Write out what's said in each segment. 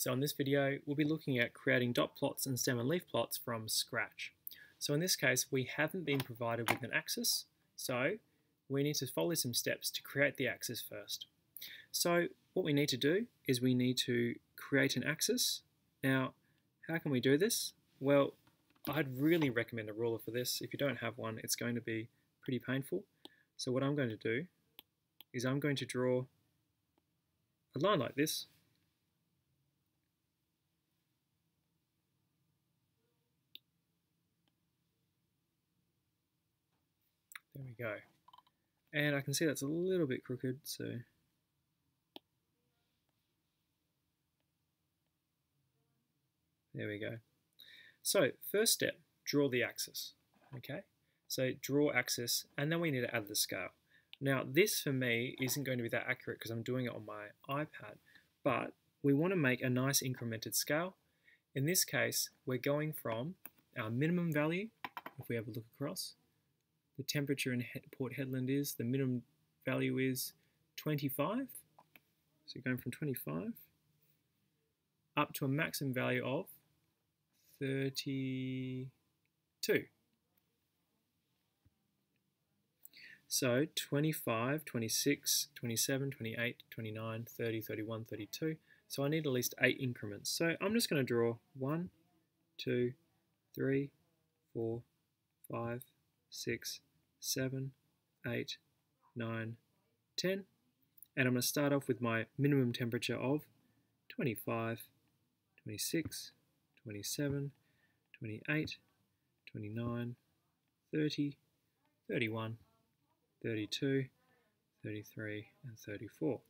So in this video, we'll be looking at creating dot plots and stem and leaf plots from scratch. So in this case, we haven't been provided with an axis, so we need to follow some steps to create the axis first. So what we need to do is we need to create an axis. Now, how can we do this? Well, I'd really recommend a ruler for this. If you don't have one, it's going to be pretty painful. So what I'm going to do is I'm going to draw a line like this. There we go. And I can see that's a little bit crooked, so there we go. So first step, draw the axis. Okay, so draw axis, and then we need to add the scale. Now this for me isn't going to be that accurate because I'm doing it on my iPad, but we want to make a nice incremented scale. In this case, we're going from our minimum value, if we have a look across, the temperature in Port Hedland is, the minimum value is 25. So going from 25 up to a maximum value of 32. So 25, 26, 27, 28, 29, 30, 31, 32. So I need at least 8 increments. So I'm just going to draw 1, 2, 3, 4, 5, 6, 7, 8, 9, 10. And I'm going to start off with my minimum temperature of 25, 26, 27, 28, 29, 30, 31, 32, 33, and 34.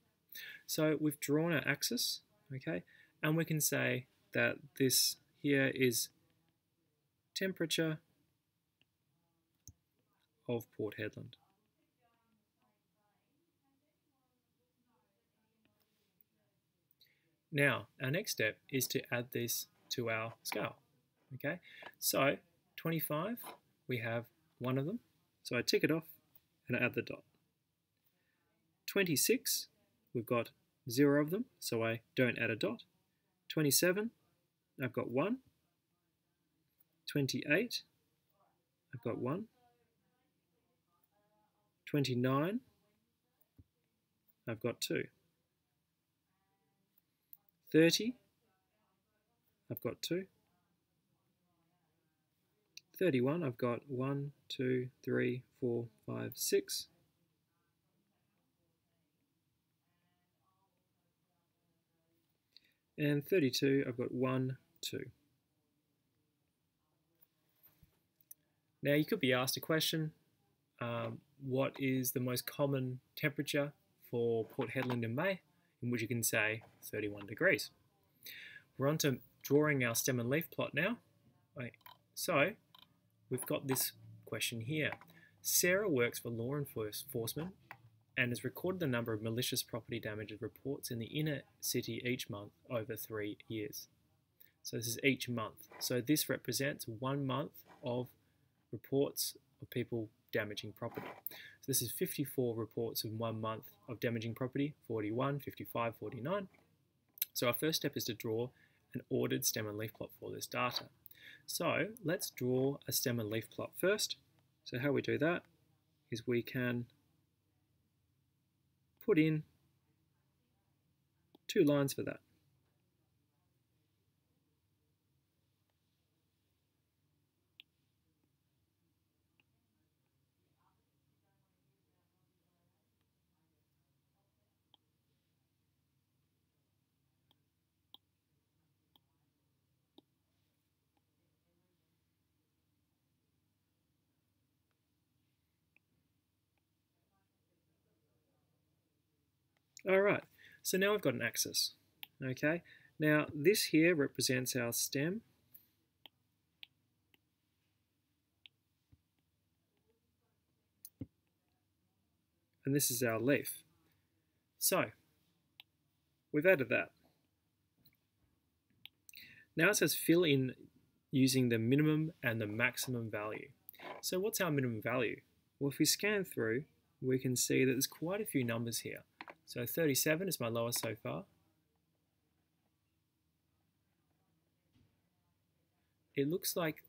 So we've drawn our axis, okay, and we can say that this here is temperature of Port Hedland. Now, our next step is to add this to our scale. Okay, so 25, we have one of them, so I tick it off and I add the dot. 26, we've got 0 of them, so I don't add a dot. 27, I've got 1. 28, I've got 1. 29, I've got 2. 30, I've got 2. 31, I've got 1, 2, 3, 4, 5, 6. And 32, I've got 1, 2. Now you could be asked a question, what is the most common temperature for Port Hedland in May? In which you can say 31 degrees. We're on to drawing our stem and leaf plot now. Right. So we've got this question here. Sarah works for law enforcement and has recorded the number of malicious property damage reports in the inner city each month over 3 years. So this is each month. So this represents 1 month of reports of people damaging property. So this is 54 reports in 1 month of damaging property, 41, 55, 49. So our first step is to draw an ordered stem and leaf plot for this data. So let's draw a stem and leaf plot first. So how we do that is we can put in 2 lines for that. Alright, so now we've got an axis. Okay, now this here represents our stem. And this is our leaf. So, we've added that. Now it says fill in using the minimum and the maximum value. So what's our minimum value? Well, if we scan through, we can see that there's quite a few numbers here. So 37 is my lowest so far. it looks like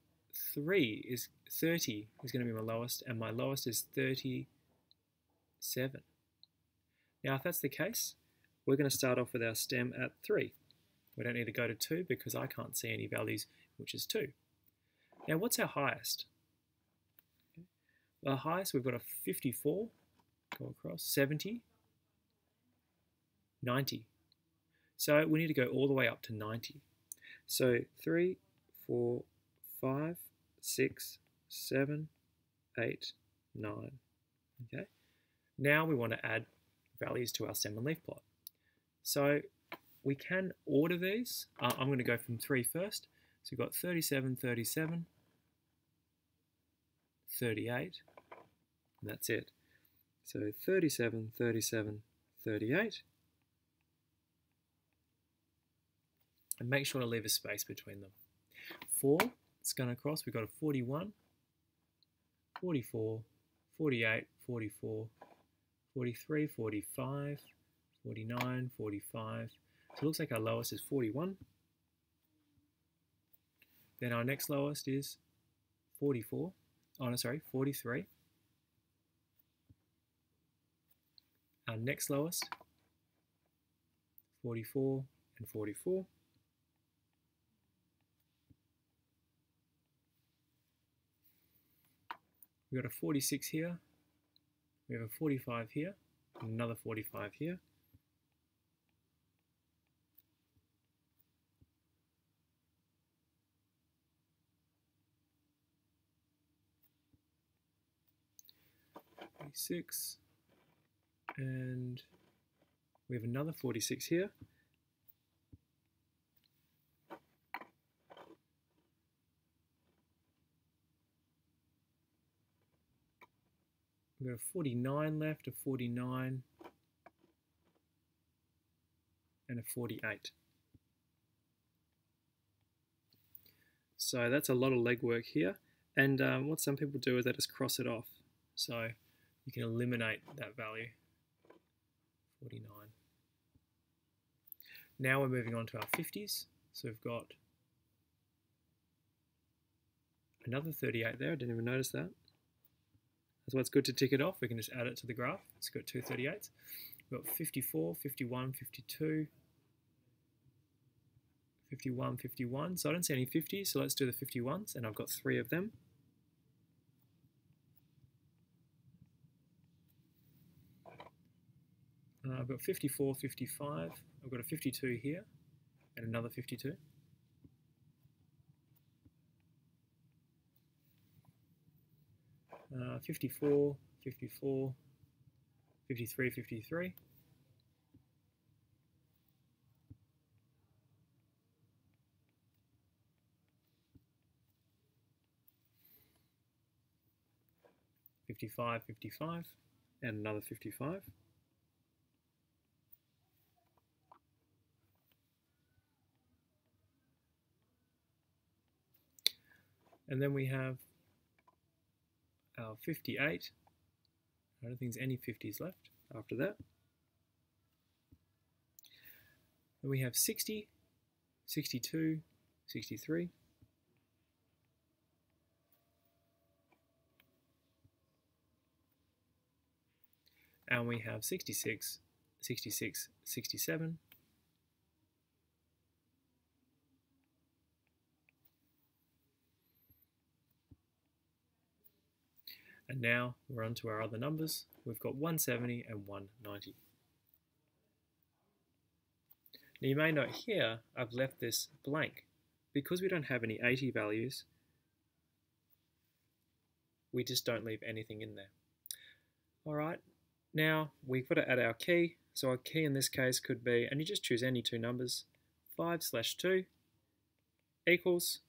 30 is going to be my lowest, and my lowest is 37. Now, if that's the case, we're going to start off with our stem at 3. We don't need to go to 2 because I can't see any values, which is 2. Now, what's our highest? Well, our highest, we've got a 54, go across, 70, 90. So we need to go all the way up to 90. So 3, 4, 5, 6, 7, 8, 9. Okay. Now we want to add values to our stem and leaf plot. So we can order these. I'm going to go from 3 first. So we've got 37, 37, 38, and that's it. So 37, 37, 38. And make sure to leave a space between them. 4, it's going across. We've got a 41, 44, 48, 44, 43, 45, 49, 45. So it looks like our lowest is 41. Then our next lowest is 44. Oh, no, sorry, 43. Our next lowest, 44 and 44. We've got a 46 here. We have a 45 here, and another 45 here. Six, and we have another 46 here. We've got a 49 left, a 49, and a 48. So that's a lot of legwork here, and what some people do is they just cross it off. So you can eliminate that value, 49. Now we're moving on to our 50s. So we've got another 38 there. I didn't even notice that. That's why it's good to tick it off. We can just add it to the graph. It's got 2 38s. We've got 54, 51, 52, 51, 51. So I don't see any 50s, so let's do the 51s, and I've got 3 of them. I've got 54, 55, I've got a 52 here, and another 52. Uh, 54, 54, 53, 53. $55, 55, and another 55. And then we have our 58. I don't think there's any 50s left after that. Then we have 60, 62, 63. And we have 66, 66, 67. And now we're on to our other numbers. We've got 170 and 190. Now you may note here, I've left this blank. Because we don't have any 80 values, we just don't leave anything in there. All right, now we've got to add our key. So our key in this case could be, and you just choose any 2 numbers, 5/2 equals,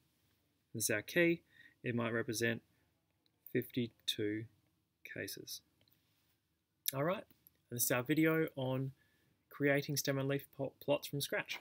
this is our key. It might represent 52 cases. All right, and this is our video on creating stem and leaf plots from scratch.